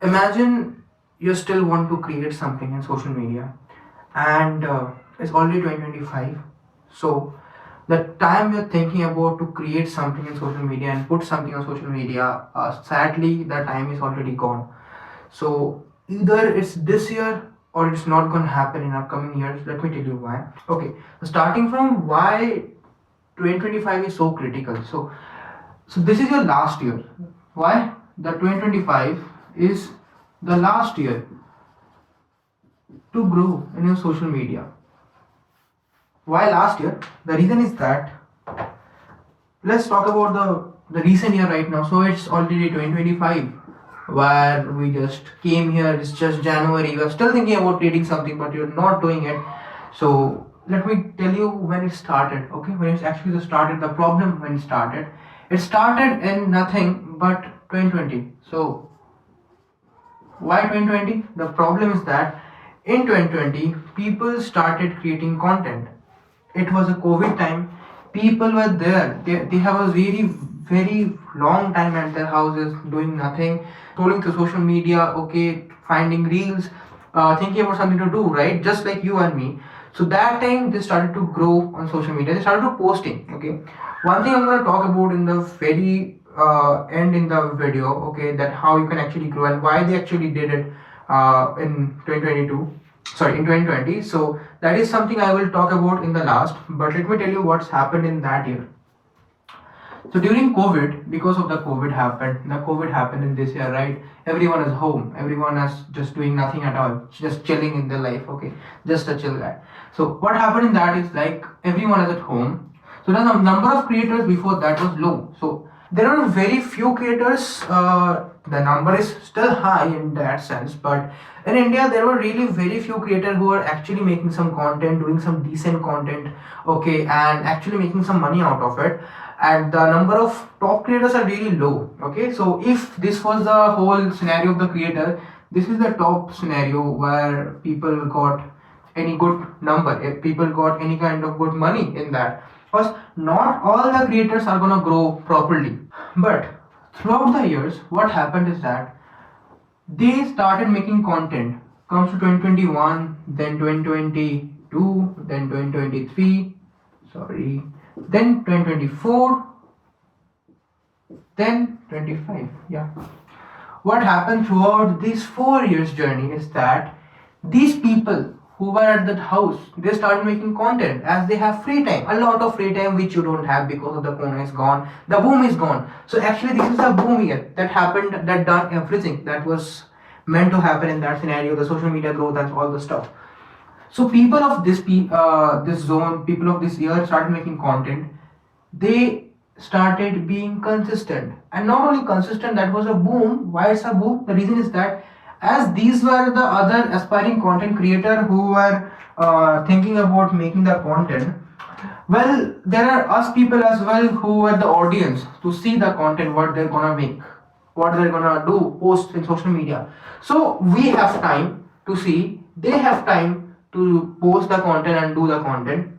Imagine you still want to create something in social media, and it's already 2025. So the time you're thinking about to create something in social media and put something on social media, sadly the time is already gone. So either it's this year or it's not going to happen in upcoming years. Let me tell you why. Okay, so starting from why 2025 is so critical. So this is your last year. Why? The 2025 is the last year to grow in your social media. Why last year? The reason is that, let's talk about the recent year right now. So it's already 2025, where we just came here. It's just January. You are still thinking about creating something, but you're not doing it. So let me tell you when it started. Okay, when it actually started, the problem when it started in nothing but 2020. So why 2020? The problem is that in 2020 people started creating content. It was a COVID time. People were there. They have a very long time at their houses doing nothing, scrolling through social media, okay, finding reels, thinking about something to do, right? Just like you and me. So that time they started to grow on social media. They started to posting. Okay, one thing I'm gonna talk about in the very end in the video. Okay, that how you can actually grow and why they actually did it in 2022. Sorry, in 2020. So that is something I will talk about in the last. But let me tell you what's happened in that year. So during COVID, because of the COVID happened in this year, right? Everyone is home. Everyone is just doing nothing at all, just chilling in their life. Okay, just a chill guy. So what happened in that is like everyone is at home. So the number of creators before that was low. So there are very few creators. The number is still high in that sense, but in India there were really very few creators who are actually making some content, doing some decent content, okay, and actually making some money out of it. And the number of top creators are really low. Okay, so if this was the whole scenario of the creator, this is the top scenario where people got any good number, if people got any kind of good money in that, because not all the creators are gonna grow properly. But throughout the years what happened is that they started making content. Comes to 2021, then 2022, then 2023, sorry, then 2024, then 25. Yeah. What happened throughout this 4 years journey is that these people who were at that house, they started making content as they have free time, a lot of free time which you don't have because of the corona is gone, the boom is gone. So actually this is a boom year that happened, that done everything that was meant to happen in that scenario, the social media growth and all the stuff. So people of this zone, people of this year started making content. They started being consistent, and not only consistent. That was a boom. Why it's a boom? The reason is that as these were the other aspiring content creator who were thinking about making the content. Well, there are us people as well who are the audience to see the content, what they're gonna make, what they're gonna do, post in social media. So we have time to see, they have time to post the content and do the content.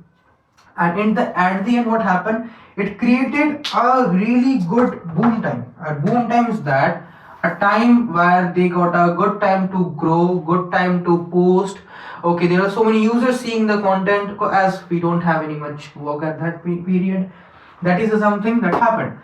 And in the at the end what happened, it created a really good boom time. A boom time is that a time where they got a good time to grow, good time to post. Okay, there are so many users seeing the content, as we don't have any much work at that period. That is something that happened.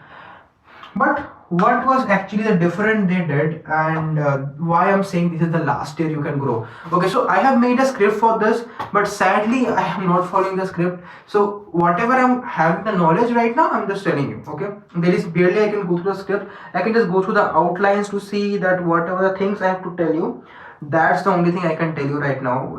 But what was actually the different they did, and why I'm saying this is the last year you can grow. Okay, so I have made a script for this, but sadly I am not following the script. So whatever I'm having the knowledge right now, I'm just telling you. Okay, there is barely I can go through the script. I can just go through the outlines to see that whatever the things I have to tell you, that's the only thing I can tell you right now.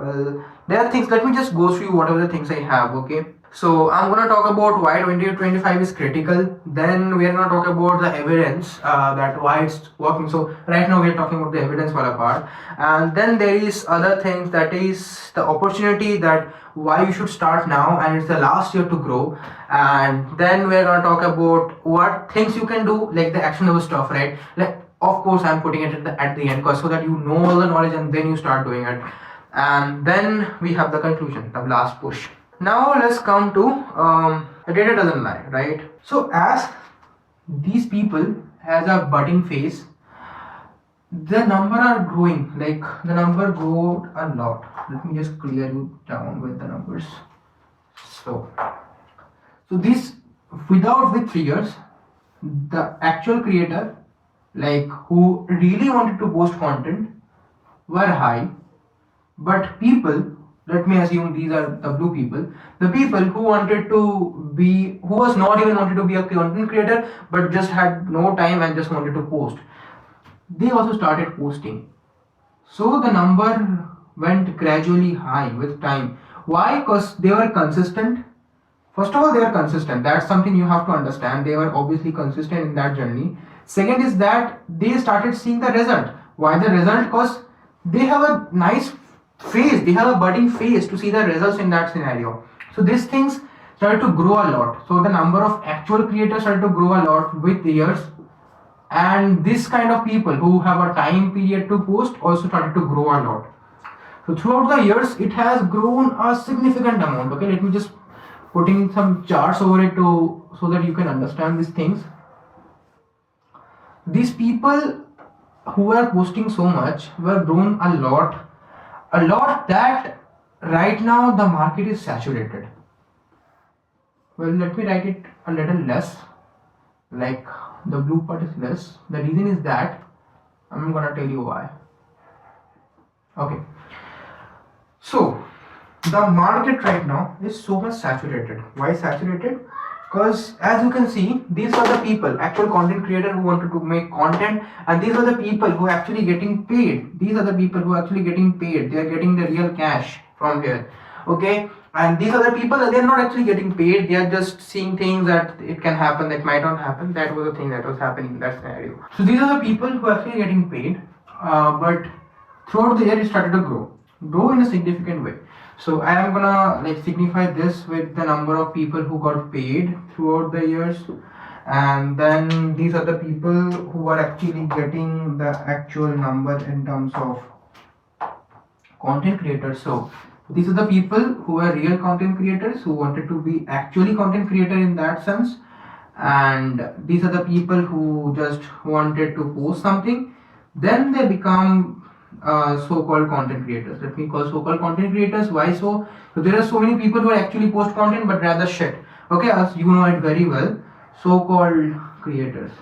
There are things, let me just go through whatever the things I have. Okay, so I'm gonna talk about why 2025 is critical. Then we are gonna talk about the evidence, that why it's working. So right now we are talking about the evidence wala part, and then there is other things, that is the opportunity, that why you should start now, and it's the last year to grow. And then we are gonna talk about what things you can do, like the actionable stuff, right? Like of course I'm putting it at the end, cause so that you know all the knowledge and then you start doing it. And then we have the conclusion, the last push. Now let's come to data doesn't lie, right? So as these people has a budding phase, the number are growing, like the number grow a lot. Let me just clear you down with the numbers. So this, without with 3 years, the actual creator, like who really wanted to post content, were high. But people, let me assume these are the blue people, the people who wanted to be, who was not even wanted to be a content creator but just had no time and just wanted to post, they also started posting. So the number went gradually high with time. Why? Because they were consistent. First of all, they are consistent. That's something you have to understand. They were obviously consistent in that journey. Second is that they started seeing the result. Why the result? Because they have a nice face. They have a budding face to see the results in that scenario. So these things started to grow a lot. So the number of actual creators started to grow a lot with years, and this kind of people who have a time period to post also started to grow a lot. So throughout the years it has grown a significant amount. Okay, let me just putting some charts over it to so that you can understand these things. These people who are posting so much were grown a lot that right now the market is saturated. Well, let me write it a little less, like the blue part is less. The reason is that I'm gonna tell you why. Okay, so the market right now is so much saturated. Why saturated? Because as you can see, these are the people, actual content creator who wanted to make content, and these are the people who are actually getting paid. These are the people who are actually getting paid. They are getting the real cash from here. Okay, and these are the people, they are not actually getting paid. They are just seeing things that it can happen, that might not happen. That was the thing that was happening in that scenario. So these are the people who are actually getting paid, but throughout the year it started to grow in a significant way. So I am gonna like signify this with the number of people who got paid throughout the years, and then these are the people who are actually getting the actual number in terms of content creators. So these are the people who are real content creators who wanted to be actually content creator in that sense, and these are the people who just wanted to post something, then they become so-called content creators. Let me call so-called content creators. Why so? So there are so many people who actually post content but rather shit. Okay, as you know it very well, so-called creators.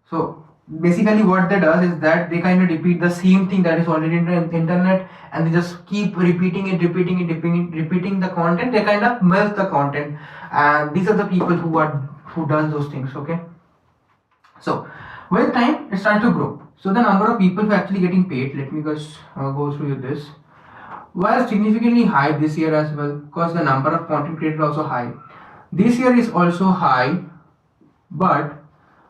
So basically what they does is that they kind of repeat the same thing that is already in the internet, and they just keep repeating the content. They kind of milk the content, and these are the people who does those things. Okay, so with time it started to grow. So the number of people who are actually getting paid, let me just go through this, was significantly high this year as well, because the number of content creators also high. This year is also high, but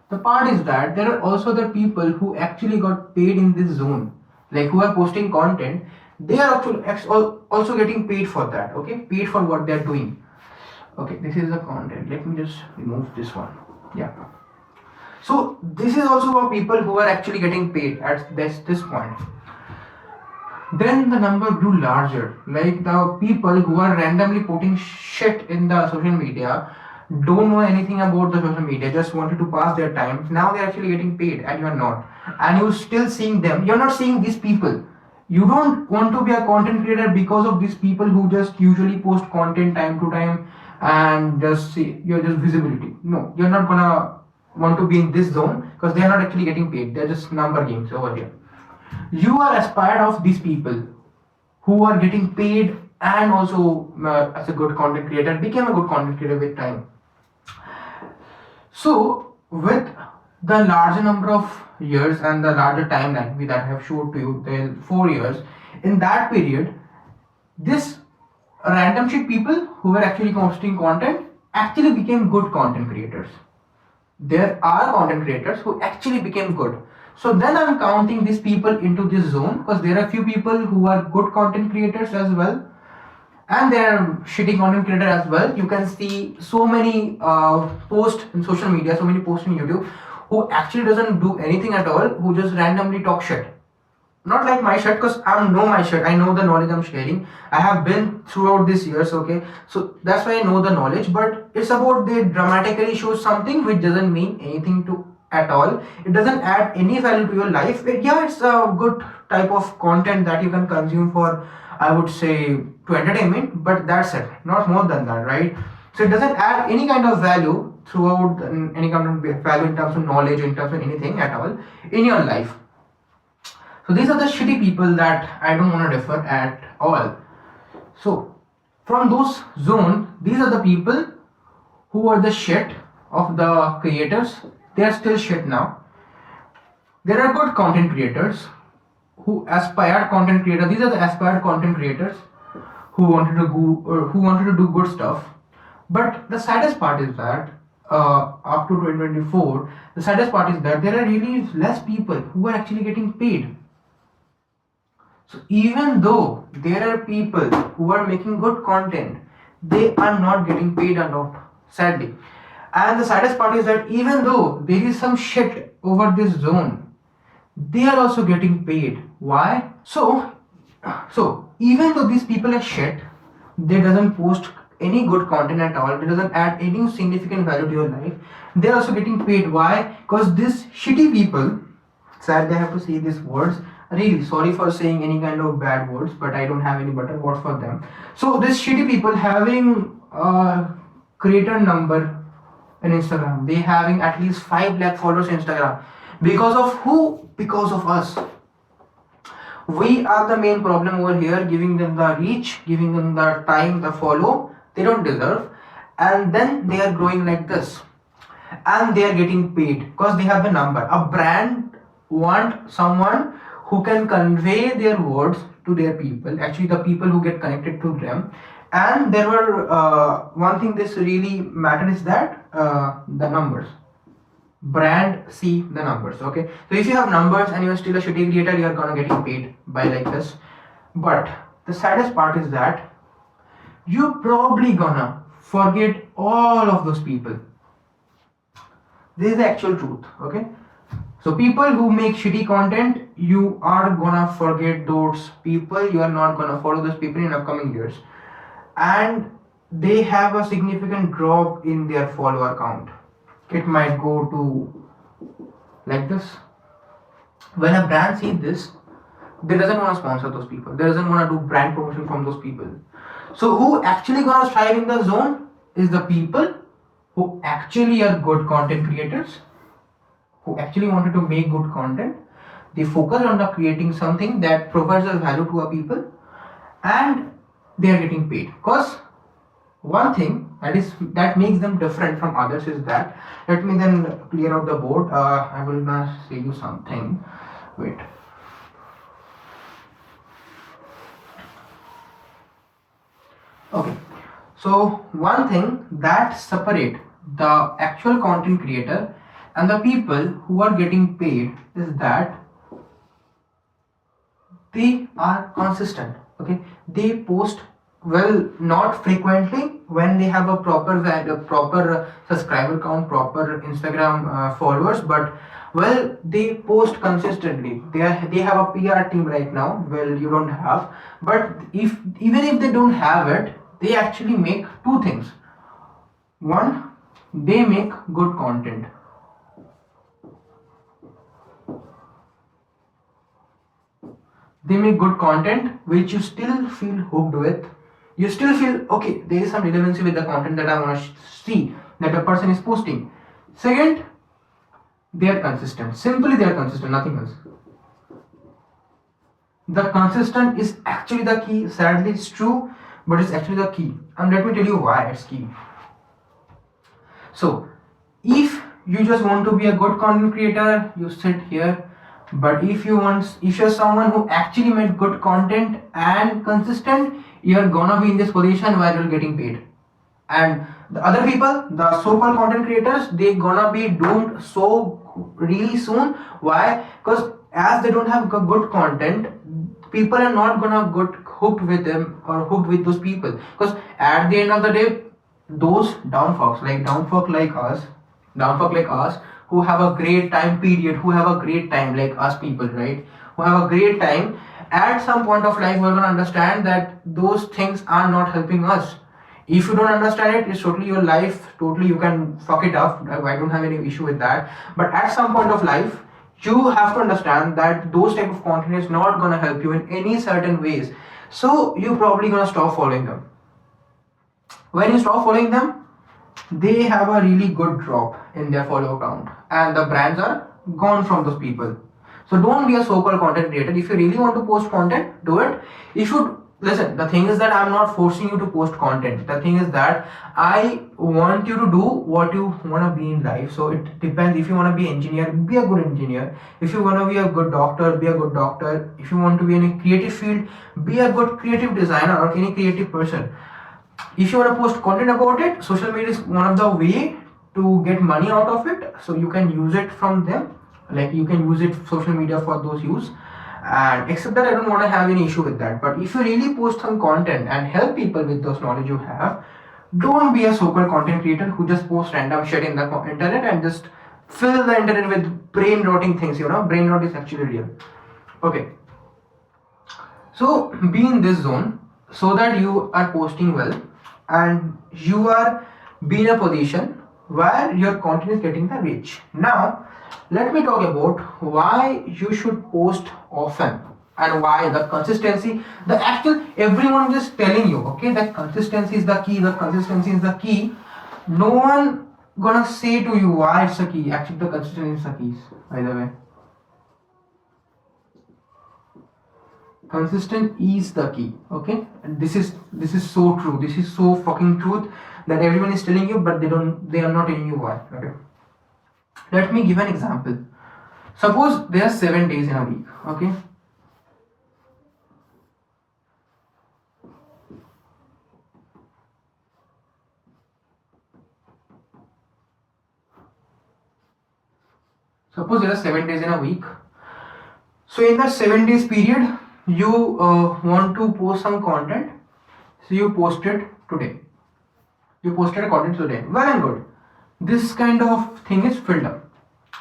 the part is that there are also the people who actually got paid in this zone, like who are posting content. They are actually also getting paid for that. Okay, paid for what they are doing. Okay, this is the content. Let me just remove this one. Yeah. So this is also for people who are actually getting paid at this point. Then the number grew larger. Like the people who are randomly putting shit in the social media, don't know anything about the social media, just wanted to pass their time. Now they're actually getting paid and you're not. And you're still seeing them. You're not seeing these people. You don't want to be a content creator because of these people who just usually post content time to time and just see you're just visibility. No, you're not gonna want to be in this zone because they're not actually getting paid. They're just number games over here. You are aspired of these people who are getting paid and also as a good content creator became a good content creator with time. So with the larger number of years and the larger timeline that I have showed to you, the 4 years, in that period, this random shit people who were actually posting content actually became good content creators. There are content creators who actually became good. So then I'm counting these people into this zone because there are few people who are good content creators as well, and there are shitty content creators as well. You can see so many posts in social media, so many posts on YouTube who actually doesn't do anything at all, who just randomly talk shit. Not like my shit, because I know my shit. I know the knowledge I'm sharing. I have been throughout these years, okay? So that's why I know the knowledge, but it's about they dramatically show something which doesn't mean anything to at all. It doesn't add any value to your life. Yeah, it's a good type of content that you can consume for, I would say, to entertainment, but that's it, not more than that, right? So it doesn't add any kind of value throughout, any kind of value in terms of knowledge, in terms of anything at all in your life. So these are the shitty people that I don't want to refer at all. So from those zone, these are the people who are the shit of the creators. They are still shit now. There are good content creators who aspired content creators. These are the aspired content creators who wanted to go, or who wanted to do good stuff. But the saddest part is that up to 2024, the saddest part is that there are really less people who are actually getting paid. So even though there are people who are making good content, they are not getting paid a lot, sadly. And the saddest part is that even though there is some shit over this zone, they are also getting paid. Why? So even though these people are shit, they doesn't post any good content at all, it doesn't add any significant value to your life, they're also getting paid. Why? Because these shitty people, sadly I have to say these words, really sorry for saying any kind of bad words, but I don't have any better words for them. So these shitty people having a creator number in Instagram, they having at least 5 lakh followers in Instagram, because of who? Because of us. We are the main problem over here, giving them the reach, giving them the time, the follow they don't deserve, and then they are growing like this, and they are getting paid because they have the number. A brand want someone who can convey their words to their people, actually the people who get connected to them. And there were one thing this really matters is that the numbers. Brand see the numbers. Okay, so if you have numbers and you're still a shitty creator, you're gonna getting paid by like this. But the saddest part is that you're probably gonna forget all of those people. This is the actual truth. Okay, so people who make shitty content, you are gonna forget those people, you are not gonna follow those people in upcoming years, and they have a significant drop in their follower count. It might go to like this. When a brand sees this, they doesn't want to sponsor those people, they doesn't want to do brand promotion from those people. So who actually gonna strive in the zone is the people who actually are good content creators, who actually wanted to make good content. They focus on the creating something that provides a value to our people, and they are getting paid. Because one thing that makes them different from others is that, let me then clear out the board. I will now say you something. Wait. Okay. So one thing that separate the actual content creator and the people who are getting paid is that they are consistent. Okay, they post, well, not frequently when they have a proper subscriber count, proper Instagram followers, but well, they post consistently. They have a PR team right now. Well, you don't have, but if even if they don't have it, they actually make two things. One, they make good content. They make good content which you still feel hooked with. You still feel okay, there is some relevancy with the content that I want to see that a person is posting. Second, they are consistent. Simply they are consistent, nothing else. The consistent is actually the key. Sadly it's true, but it's actually the key, and let me tell you why it's key. So if you just want to be a good content creator, you sit here. But if you're someone who actually made good content and consistent, you're gonna be in this position where you're getting paid. And the other people, the so-called content creators, they gonna be doomed so really soon. Why? Because as they don't have good content, people are not gonna get hooked with them or hooked with those people. Because at the end of the day, those downfucks like us, who have a great time period, who have a great time, like us people, right, who have a great time, at some point of life we're going to understand that those things are not helping us. If you don't understand it, it's totally your life, totally you can fuck it up. I don't have any issue with that. But at some point of life, you have to understand that those type of content is not gonna help you in any certain ways. So you're probably gonna stop following them. When you stop following them, they have a really good drop in their follow count and the brands are gone from those people. So don't be a so-called content creator. If you really want to post content, do it. If you listen, the thing is that I'm not forcing you to post content. The thing is that I want you to do what you want to be in life. So it depends. If you want to be engineer, be a good engineer. If you want to be a good doctor, be a good doctor. If you want to be in a creative field, be a good creative designer or any creative person. If you want to post content about it, social media is one of the way to get money out of it. So you can use it from them, like you can use it social media for those use. And except that I don't want to have any issue with that. But if you really post some content and help people with those knowledge you have, don't be a so-called content creator who just posts random shit in the internet and just fill the internet with brain rotting things. Brain rot is actually real. Okay, so be in this zone so that you are posting well and you are be in a position where your content is getting the reach. Now let me talk about why you should post often and why the consistency, the actual, everyone is just telling you, okay, that consistency is the key, the consistency is the key. No one gonna say to you why it's the key. Actually the consistency is the key, by the way. Consistent is the key. Okay, and this is so true, this is so fucking truth that everyone is telling you, but they are not telling you why. Okay, let me give an example. Suppose there are 7 days in a week. Okay, suppose there are 7 days in a week. So in the 7 days period, you want to post some content. So you posted today. You posted a content today. Well and good. This kind of thing is filled up.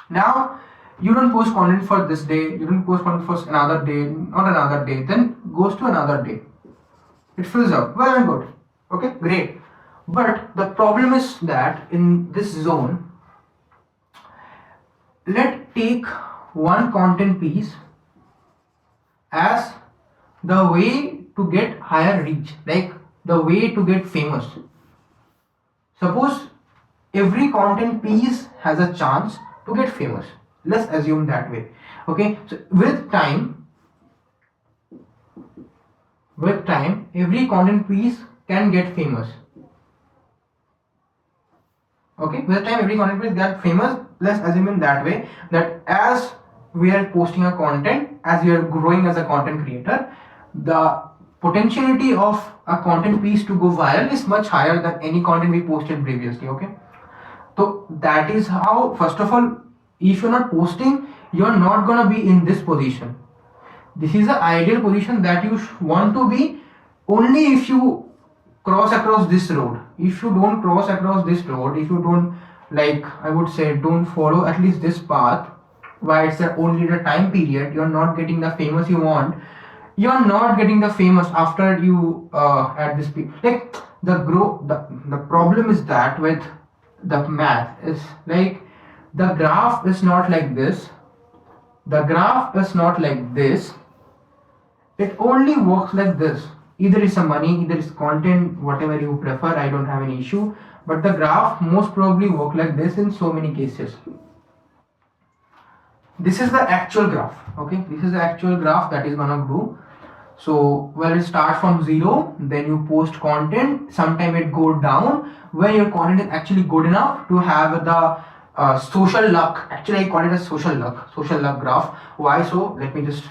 Now you don't post content for this day. You don't post content for another day, not another day. Then goes to another day. It fills up. Well and good. Okay, great. But the problem is that in this zone, let's take one content piece as the way to get higher reach, like the way to get famous. Suppose every content piece has a chance to get famous. Let's assume that way. Okay, so with time, every content piece can get famous. Okay, with time every content piece get famous. Let's assume in that way that as we are posting a content, as we are growing as a content creator, the potentiality of a content piece to go viral is much higher than any content we posted previously. Okay, so that is how, first of all, if you're not posting, you're not gonna be in this position. This is the ideal position that you want to be only if you cross across this road. If you don't cross across this road, if you don't, like I would say, don't follow at least this path, why it's only the time period, you're not getting the famous you want. You're not getting the famous after you at this peak. Like the problem is that with the math is like the graph is not like this. The graph is not like this. It only works like this. Either it's a money, either it's content, whatever you prefer. I don't have any issue. But the graph most probably work like this in so many cases. This is the actual graph. Okay, this is the actual graph that is gonna do. So well, it starts from 0, then you post content, sometime it go down when your content is actually good enough to have the social luck. Actually I call it a social luck graph. Why so? Let me just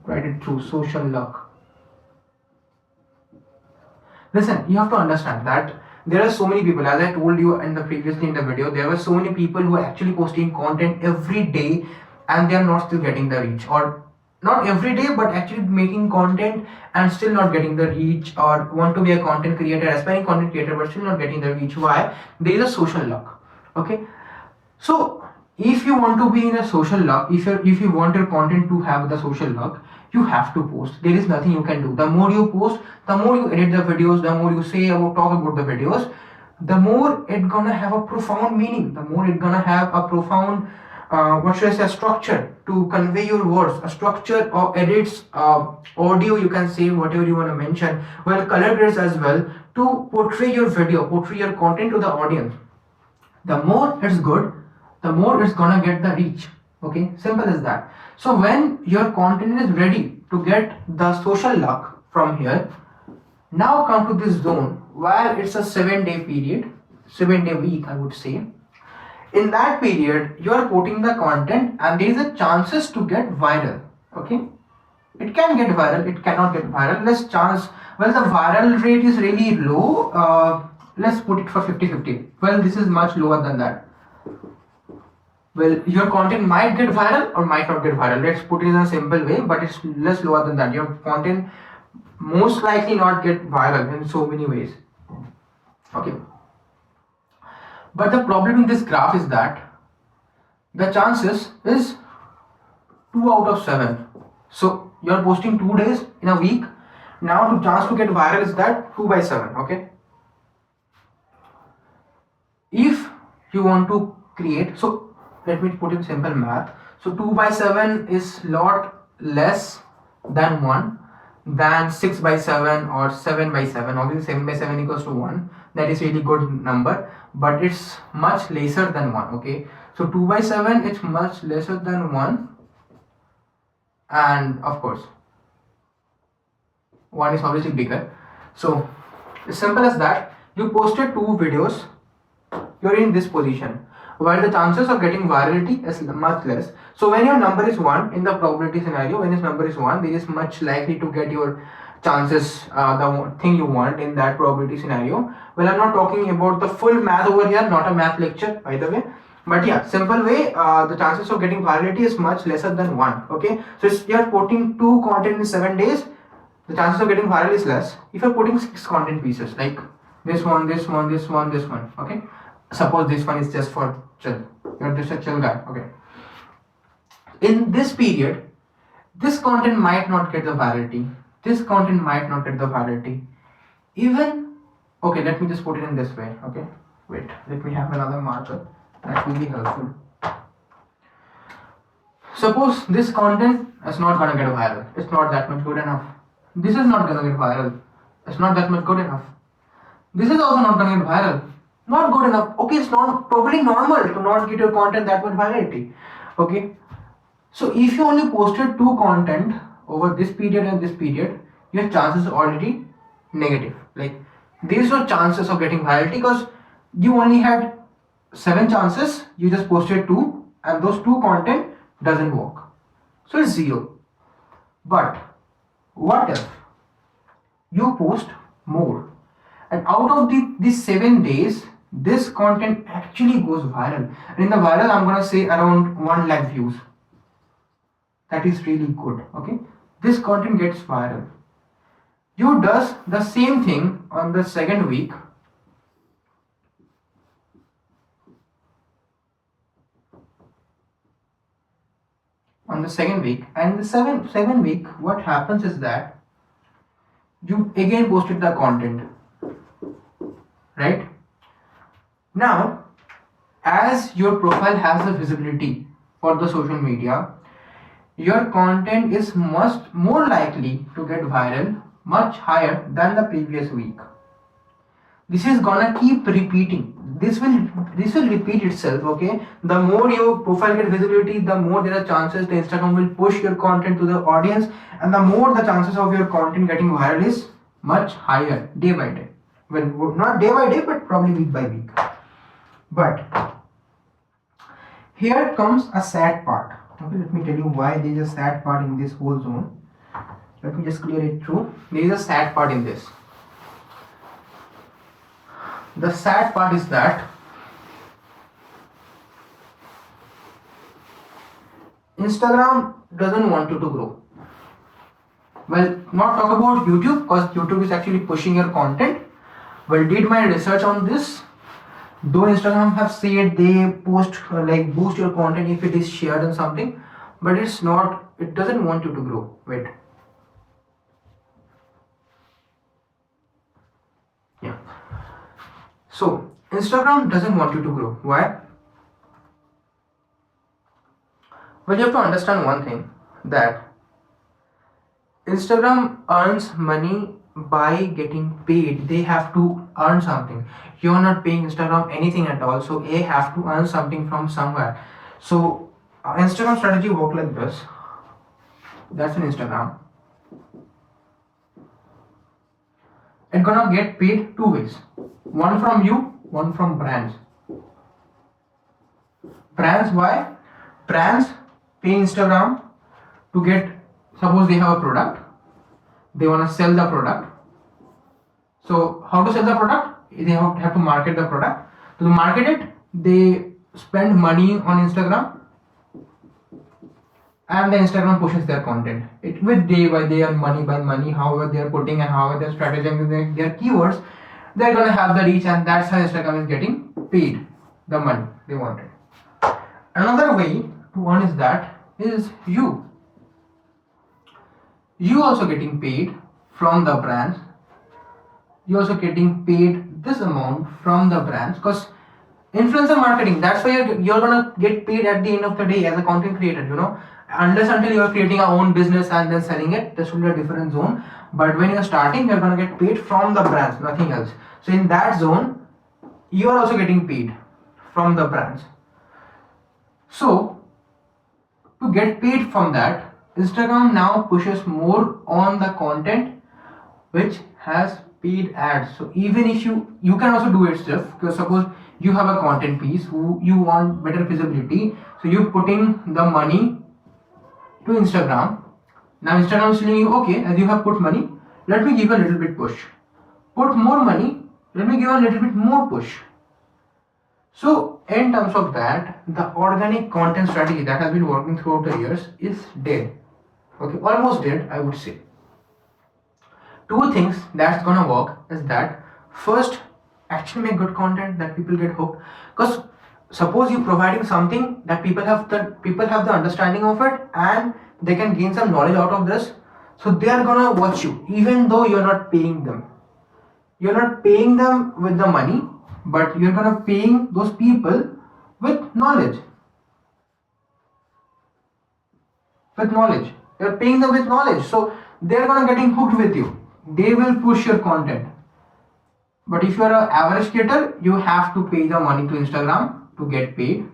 write it through social luck. Listen, you have to understand that there are so many people, as I told you in the previously in the video, there were so many people who are actually posting content every day and they are not still getting the reach, or not every day but actually making content and still not getting the reach, or want to be a content creator, aspiring content creator but still not getting the reach. Why? There is a social luck. Okay, so if you want to be in a social luck, if you want your content to have the social luck, you have to post. There is nothing you can do. The more you post, the more you edit the videos, the more you say about talk about the videos, the more it gonna have a profound meaning, the more it gonna have a profound what should I say, a structure to convey your words, a structure of edits, audio, you can say whatever you want to mention, well, color grades as well, to portray your video, portray your content to the audience. The more it's good, the more it's gonna get the reach. Okay, simple as that. So when your content is ready to get the social luck from here, now come to this zone where it's a 7-day period, 7-day week, I would say. In that period, you are putting the content and there is a chances to get viral. Okay, it can get viral, it cannot get viral, less chance. Well, the viral rate is really low. Let's put it for 50-50. Well, this is much lower than that. Well, your content might get viral or might not get viral. Let's put it in a simple way, but it's less lower than that. Your content most likely not get viral in so many ways. Okay, but the problem in this graph is that the chances is 2 out of 7. So you're posting 2 days in a week. Now the chance to get viral is that 2 by 7. Okay, if you want to create, so let me put in simple math. So 2 by 7 is lot less than 1 than 6 by 7 or 7 by 7. Obviously 7 by 7 equals to 1. That is really good number, but it's much lesser than 1. Okay, so 2 by 7 it's much lesser than 1, and of course 1 is obviously bigger. So as simple as that. You posted 2 videos, you're in this position where the chances of getting virality is much less. So when your number is 1 in the probability scenario, when its number is 1, there is much likely to get your chances, the thing you want in that probability scenario. Well, I'm not talking about the full math over here, not a math lecture by the way, but yeah, simple way, the chances of getting virality is much lesser than 1. Okay, so if you're putting 2 content in 7 days, the chances of getting viral is less. If you're putting 6 content pieces like this one, this one, this one, this one, okay, suppose this one is just for chill, you're just a chill guy. Okay, in this period, this content might not get the virality, this content might not get the virality even. Okay, let me just put it in this way. Okay, wait, let me have another marker, that will be helpful. Suppose this content is not gonna get viral, it's not that much good enough. This is not gonna get viral, it's not that much good enough. This is also not gonna get viral, not good enough. Okay, it's not probably normal to not get your content that much virality. Okay, so if you only posted 2 content over this period and this period, your chances are already negative. Like there is no chances of getting virality because you only had 7 chances, you just posted 2 and those 2 content doesn't work, so it's 0. But what if you post more and out of these 7 days this content actually goes viral, and in the viral I'm gonna say around 1 lakh views. That is really good. Okay, this content gets viral. You does the same thing on the second week. On the second week, and in the seven week, what happens is that you again posted the content, right? Now, as your profile has a visibility for the social media, your content is much more likely to get viral, much higher than the previous week. This is gonna keep repeating. This will repeat itself. Okay, the more your profile get visibility, the more there are chances the Instagram will push your content to the audience, and the more the chances of your content getting viral is much higher day by day. Well, not day by day, but probably week by week. But here comes a sad part. Okay, let me tell you why there is a sad part in this whole zone. Let me just clear it through. There is a sad part in this. The sad part is that Instagram doesn't want you to grow. Well, not talk about YouTube because YouTube is actually pushing your content. Well, did my research on this. Though Instagram have said they post like boost your content if it is shared and something, but it's not, it doesn't want you to grow. Wait. Yeah. So Instagram doesn't want you to grow. Why? Well, you have to understand one thing, that Instagram earns money by getting paid. They have to earn something. You're not paying Instagram anything at all, so they have to earn something from somewhere. So Instagram strategy work like this. That's an Instagram. It's gonna get paid two ways. One from you, one from brands. Brands, why? Brands pay Instagram to get, suppose they have a product, they want to sell the product. So how to sell the product? They have to market the product. To market it, they spend money on Instagram, and the Instagram pushes their content. It with day by day and money by money, however they are putting and however they are strategizing their keywords, they're gonna have the reach, and that's how Instagram is getting paid the money they wanted. Another way to earn is that is you also getting paid from the brands. You also getting paid this amount from the brands, because influencer marketing, that's why you're gonna get paid at the end of the day as a content creator, unless until you're creating your own business and then selling it, this will be a different zone. But when you're starting, you're gonna get paid from the brands, nothing else. So in that zone, you are also getting paid from the brands. So to get paid from that, Instagram now pushes more on the content which has paid ads. So even if you can also do it stuff, because suppose you have a content piece who you want better visibility, so you putting the money to Instagram. Now Instagram is telling you, okay, as you have put money, let me give a little bit push. Put more money, let me give a little bit more push. So in terms of that, the organic content strategy that has been working throughout the years is dead. Okay, almost dead, I would say. Two things that's gonna work is that first, actually make good content that people get hooked. Because suppose you providing something that people have the understanding of it, and they can gain some knowledge out of this, so they are gonna watch you even though you're not paying them. You're not paying them with the money, but you're gonna paying those people with knowledge. You're paying them with knowledge, so they're gonna getting hooked with you. They will push your content. But if you're an average creator, you have to pay the money to Instagram to get paid.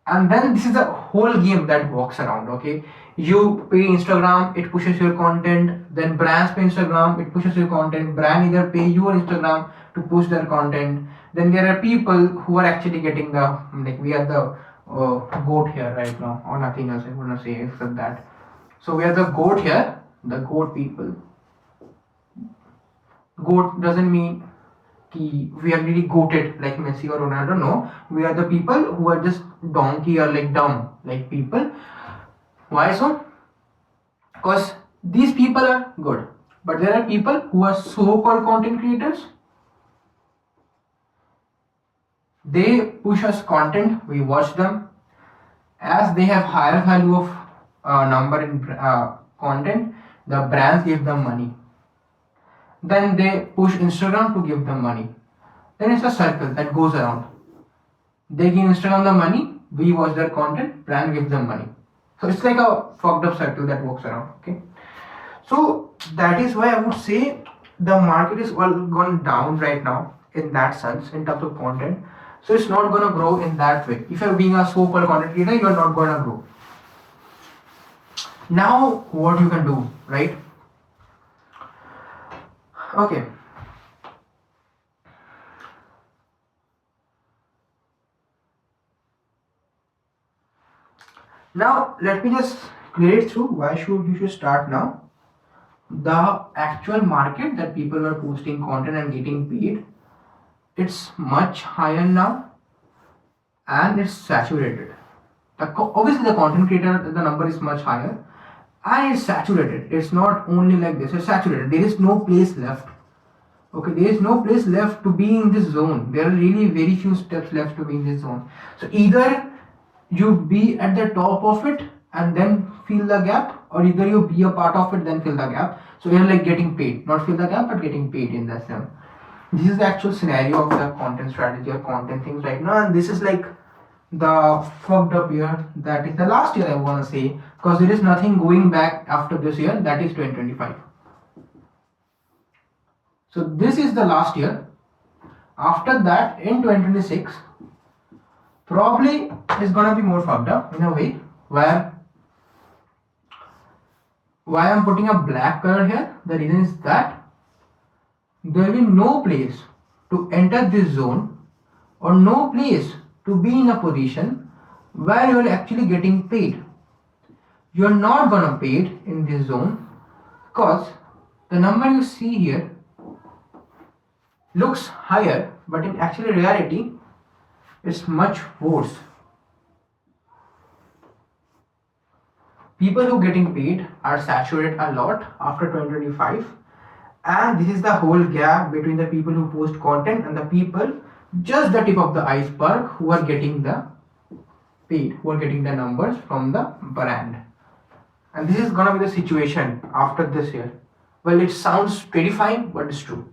And then this is a whole game that walks around. Okay, you pay Instagram, it pushes your content. Then brands pay Instagram, it pushes your content. Brand either pay you or Instagram to push their content. Then there are people who are actually getting the, like, we are the goat here right now, or nothing else I wanna say except that. So we are the goat here, the goat people. Goat doesn't mean we are really goated like Messi or Ronaldo. No, we are the people who are just donkey or like dumb like people. Why so? Because these people are good, but there are people who are so-called content creators. They push us content, we watch them. As they have higher value of number in content, the brands give them money. Then they push Instagram to give them money. Then it's a circle that goes around. They give Instagram the money, we watch their content, brand gives them money. So it's like a fucked up circle that works around. Okay. So that is why I would say the market is all gone down right now in that sense in terms of content. So it's not gonna grow in that way. If you're being a so-called content creator, you're not gonna grow. Now what you can do, right? Okay. Now let me just clear it through why you should start now. The actual market that people are posting content and getting paid, it's much higher now, and it's saturated. Obviously the content creator, the number is much higher, and it's saturated. It's not only like this, it's saturated. There is no place left. Okay, there is no place left to be in this zone. There are really very few steps left to be in this zone. So either you be at the top of it, and then fill the gap, or either you be a part of it then fill the gap. So you're like getting paid, not fill the gap but getting paid in that sense. This is the actual scenario of the content strategy or content things right now, and this is like the fucked up year. That is the last year I want to say, because there is nothing going back after this year, that is 2025. So this is the last year. After that in 2026 probably is gonna be more fucked up in a way, where why I'm putting a black color here, the reason is that there will be no place to enter this zone, or no place to be in a position where you are actually getting paid. You are not gonna paid in this zone, because the number you see here looks higher, but in actual reality it's much worse. People who getting paid are saturated a lot after 2025, and this is the whole gap between the people who post content and the people, just the tip of the iceberg, who are getting the paid, who are getting the numbers from the brand. And this is gonna be the situation after this year. Well, it sounds terrifying, but it's true.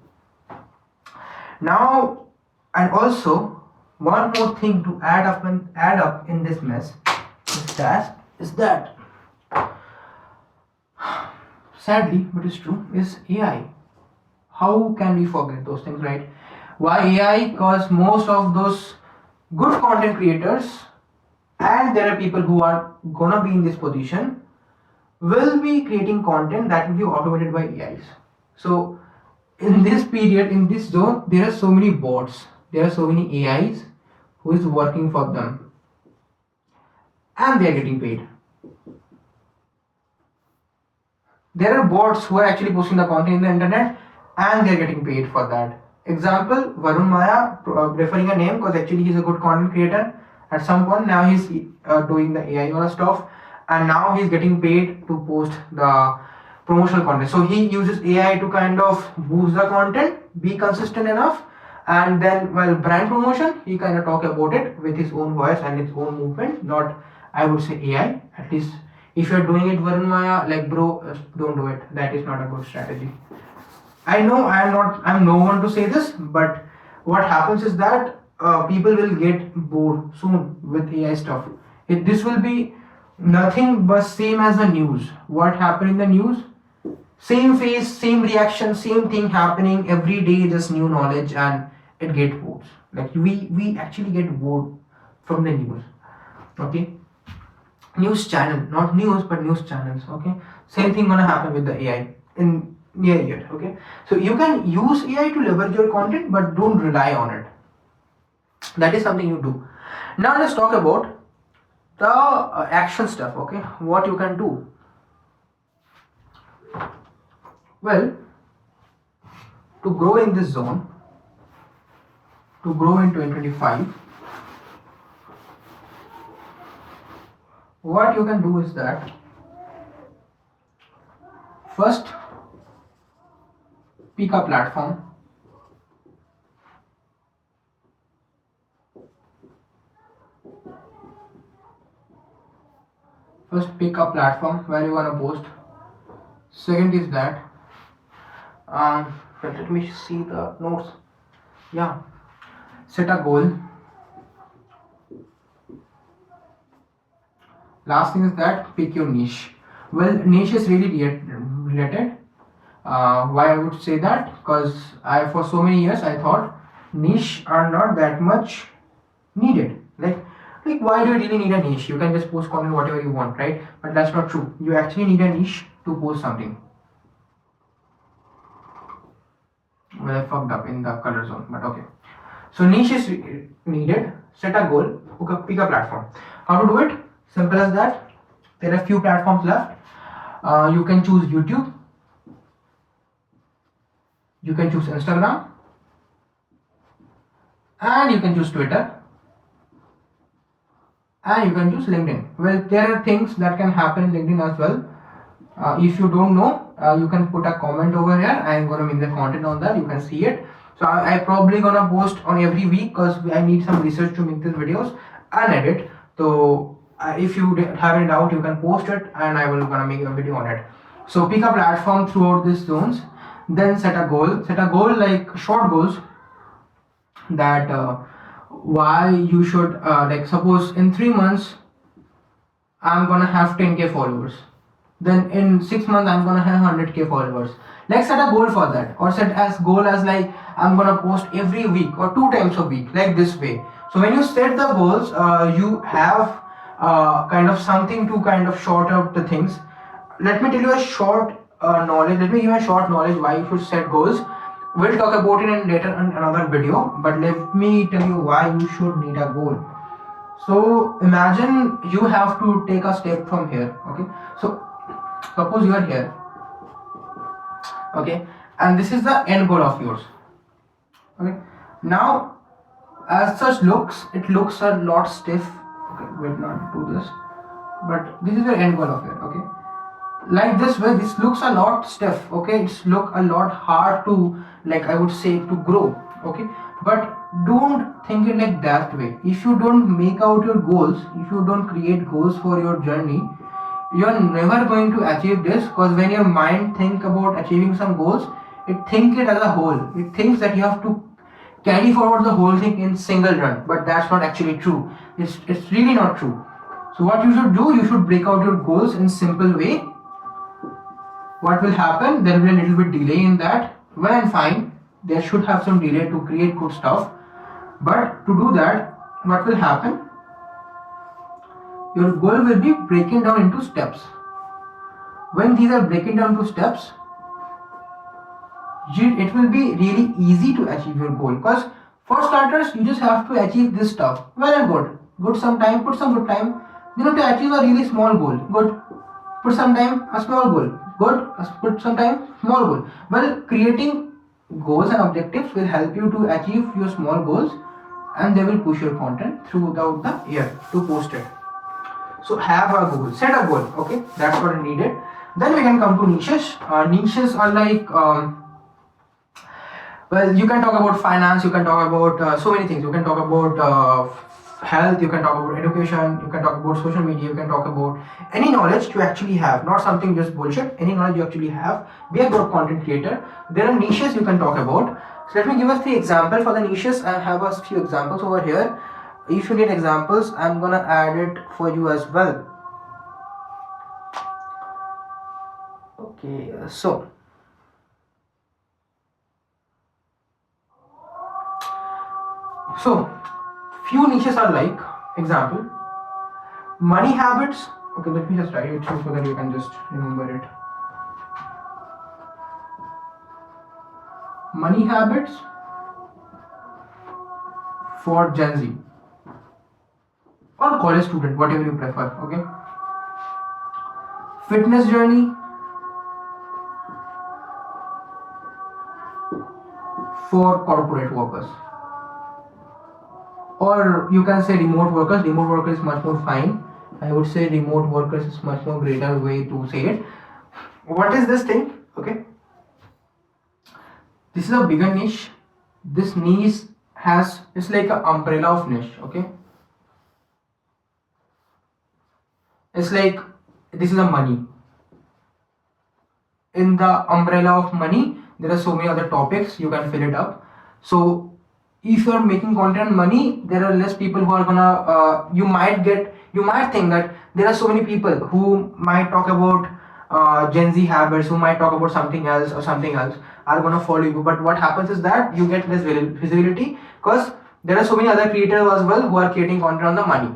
Now, and also one more thing to add up in this mess is that sadly, but it's true, is AI. How can we forget those things, right? Why AI? Because most of those good content creators, and there are people who are gonna be in this position, will be creating content that will be automated by AIs. So in this period, in this zone, there are so many bots, there are so many AIs who is working for them, and they are getting paid. There are bots who are actually posting the content in the internet, and they are getting paid for that. Example, Varun Maya, referring a name because actually he's a good content creator. At some point now he's doing the AI or stuff, and now he's getting paid to post the promotional content. So he uses AI to kind of boost the content, be consistent enough, and then while brand promotion, he kind of talk about it with his own voice and his own movement, not, I would say, AI. At least if you're doing it Varun Maya, like bro, don't do it. That is not a good strategy. I know I'm no one to say this, but what happens is that people will get bored soon with AI stuff. This will be nothing but same as the news. What happened in the news? Same face, same reaction, same thing happening every day, just new knowledge, and it gets bored. Like we actually get bored from the news. Okay, news channel, not news but news channels. Okay, same thing gonna happen with the AI in near year. Okay, so you can use AI to leverage your content, but don't rely on it. That is something you do. Now let's talk about the action stuff. Okay, what you can do. Well, to grow in this zone, to grow in 2025, what you can do is that first pick a platform. First pick a platform where you want to post. Second is that let me see the notes. Yeah, set a goal. Last thing is that pick your niche. Well, niche is really related. Why I would say that? Because I, for so many years, I thought niche are not that much needed. Like why do you really need a niche? You can just post content whatever you want, right? But that's not true. You actually need a niche to post something. Well, I fucked up in the color zone, but okay. So niche is needed. Set a goal. Pick a platform. How to do it? Simple as that. There are few platforms left. You can choose YouTube. You can choose Instagram. And you can choose Twitter. And you can choose LinkedIn. Well, there are things that can happen in LinkedIn as well. If you don't know, you can put a comment over here. I'm gonna make the content on that. You can see it. So I probably gonna post on every week because I need some research to make these videos and edit. So If you have any doubt, you can post it and I will gonna make a video on it. So pick a platform throughout these zones, then set a goal. Set a goal like short goals that why you should like suppose in 3 months I'm gonna have 10k followers. Then in 6 months I'm gonna have 100k followers. Like set a goal for that, or set as goal as like I'm gonna post every week or 2 times a week, like this way. So when you set the goals, you have kind of something to kind of short out the things. Let me tell you a short knowledge. Let me give you a short knowledge why you should set goals. We'll talk about it in later in another video. But let me tell you why you should need a goal. So imagine you have to take a step from here. Okay, so suppose you are here. Okay, and this is the end goal of yours. Okay, now as such it looks a lot stiff. Okay, wait, not do this, but this is the end goal of it. Okay, like this way, this looks a lot stiff. Okay, it's look a lot hard to, like I would say, to grow. Okay, but don't think it like that way. If you don't make out your goals, if you don't create goals for your journey, you're never going to achieve this, because when your mind think about achieving some goals, it thinks it as a whole. It thinks that you have to carry forward the whole thing in single run, but that's not actually true. It's really not true. So what you should do, you should break out your goals in simple way. What will happen, there will be a little bit delay in that. Well and fine, there should have some delay to create good stuff, but to do that, what will happen, your goal will be breaking down into steps. When these are breaking down to steps, it will be really easy to achieve your goal, because for starters you just have to achieve this stuff. Well and good some time, put some good time. You know, to achieve a really small goal, good, put some time, a small goal, good, put some time, small goal. Well, creating goals and objectives will help you to achieve your small goals, and they will push your content throughout the year to post it. So have a goal, set a goal. Okay, that's what I needed. Then we can come to niches. Niches are like well, you can talk about finance, you can talk about so many things. You can talk about health, you can talk about education, you can talk about social media, you can talk about any knowledge you actually have, not something just bullshit. Any knowledge you actually have, be a good content creator. There are niches you can talk about. So let me give us 3 examples for the niches. I have a few examples over here. If you need examples, I'm gonna add it for you as well. Okay, so few niches are like, example, money habits. Okay, let me just write it so that you can just remember it. Money habits for Gen Z or college student, whatever you prefer. Okay, fitness journey for corporate workers, or you can say remote workers. Remote workers is much more fine. I would say remote workers is much more greater way to say it. What is this thing? Okay, this is a bigger niche. This niche has, it's like an umbrella of niche. Okay, it's like, this is a money. In the umbrella of money, there are so many other topics you can fill it up. So if you are making content on money, there are less people who are gonna you might think that there are so many people who might talk about Gen Z habits, who might talk about something else or something else, are gonna follow you. But what happens is that you get less visibility, because there are so many other creators as well who are creating content on the money.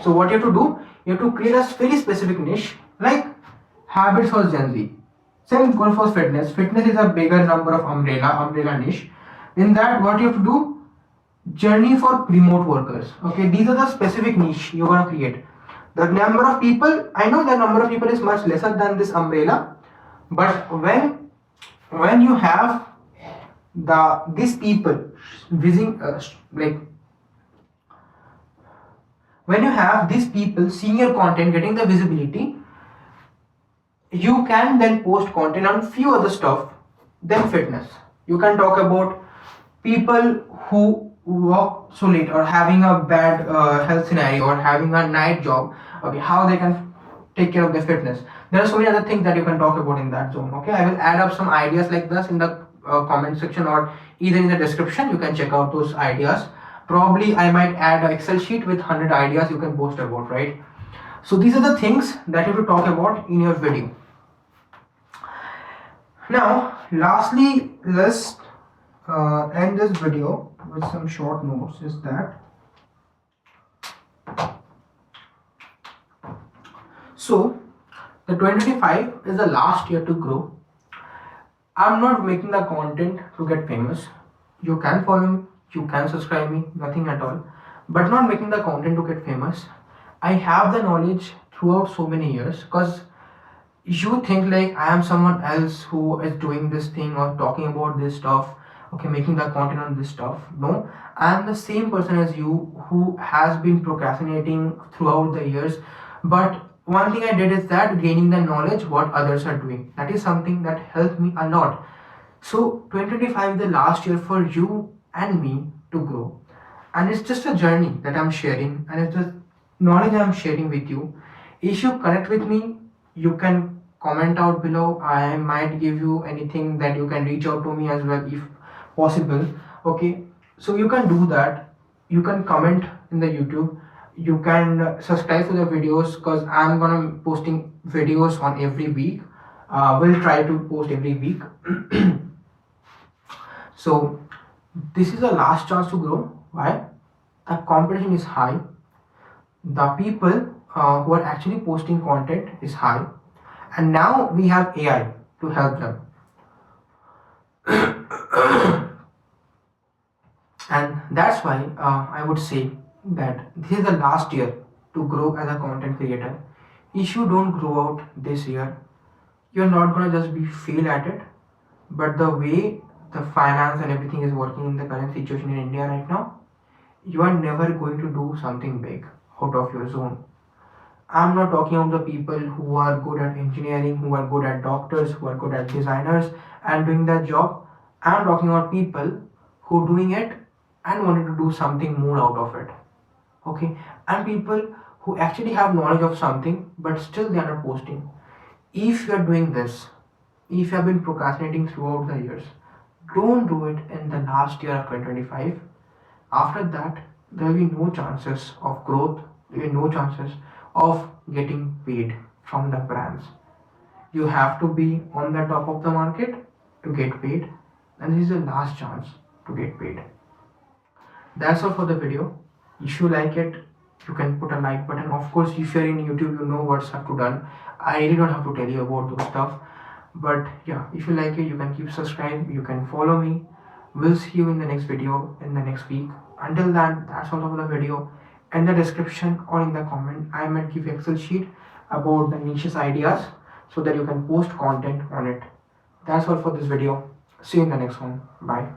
So what you have to do, you have to create a very specific niche, like habits for Gen Z. Same goal for fitness. Fitness is a bigger number of umbrella niche. In that, what you have to do, journey for remote workers. Okay, these are the specific niche you're gonna create. The number of people, I know the number of people is much lesser than this umbrella, but when you have these people visiting like, when you have these people seeing your content, getting the visibility, you can then post content on few other stuff than fitness. You can talk about people who work so late, or having a bad health scenario, or having a night job, Okay, how they can take care of their fitness. There are so many other things that you can talk about in that zone. Okay, I will add up some ideas like this in the comment section or either in the description. You can check out those ideas. Probably I might add an Excel sheet with 100 ideas you can post about, right? So these are the things that you have to talk about in your video. Now, lastly, let's end this video with some short notes. Is that so? The 2025 is the last year to grow. I'm not making the content to get famous. You can follow me, you can subscribe me, nothing at all. But not making the content to get famous. I have the knowledge throughout so many years because you think like I am someone else who is doing this thing or talking about this stuff, okay, making the content on this stuff. No, I am the same person as you who has been procrastinating throughout the years. But one thing I did is that gaining the knowledge what others are doing. That is something that helped me a lot. So 2025 is the last year for you and me to grow. And it's just a journey that I'm sharing and it's just knowledge I'm sharing with you. If you connect with me, you can comment out below. I might give you anything that you can reach out to me as well if possible. Okay. So you can do that. You can comment in the YouTube. You can subscribe to the videos because I'm gonna posting videos on every week. We'll try to post every week. So this is the last chance to grow. Why? The competition is high. The people who are actually posting content is high, and now we have AI to help them. And that's why I would say that this is the last year to grow as a content creator. If you don't grow out this year, you're not gonna just be fail at it, but the way the finance and everything is working in the current situation in India right now, you are never going to do something big out of your zone. I'm not talking about the people who are good at engineering, who are good at doctors, who are good at designers and doing that job. I'm talking about people who doing it and wanted to do something more out of it. Okay, and people who actually have knowledge of something but still they are not posting. If you are doing this, if you have been procrastinating throughout the years, don't do it in the last year of 2025. After that, there will be no chances of growth, there will be no chances of getting paid from the brands. You have to be on the top of the market to get paid, and this is the last chance to get paid. That's all for the video. If you like it, you can put a like button. Of course, if you're in YouTube, you know what's have to done. I really don't have to tell you about those stuff. But yeah, if you like it, you can keep subscribe. You can follow me. We'll see you in the next video in the next week. Until then, that's all for the video. In the description or in the comment, I might give you Excel sheet about the niches ideas so that you can post content on it. That's all for this video. See you in the next one. Bye.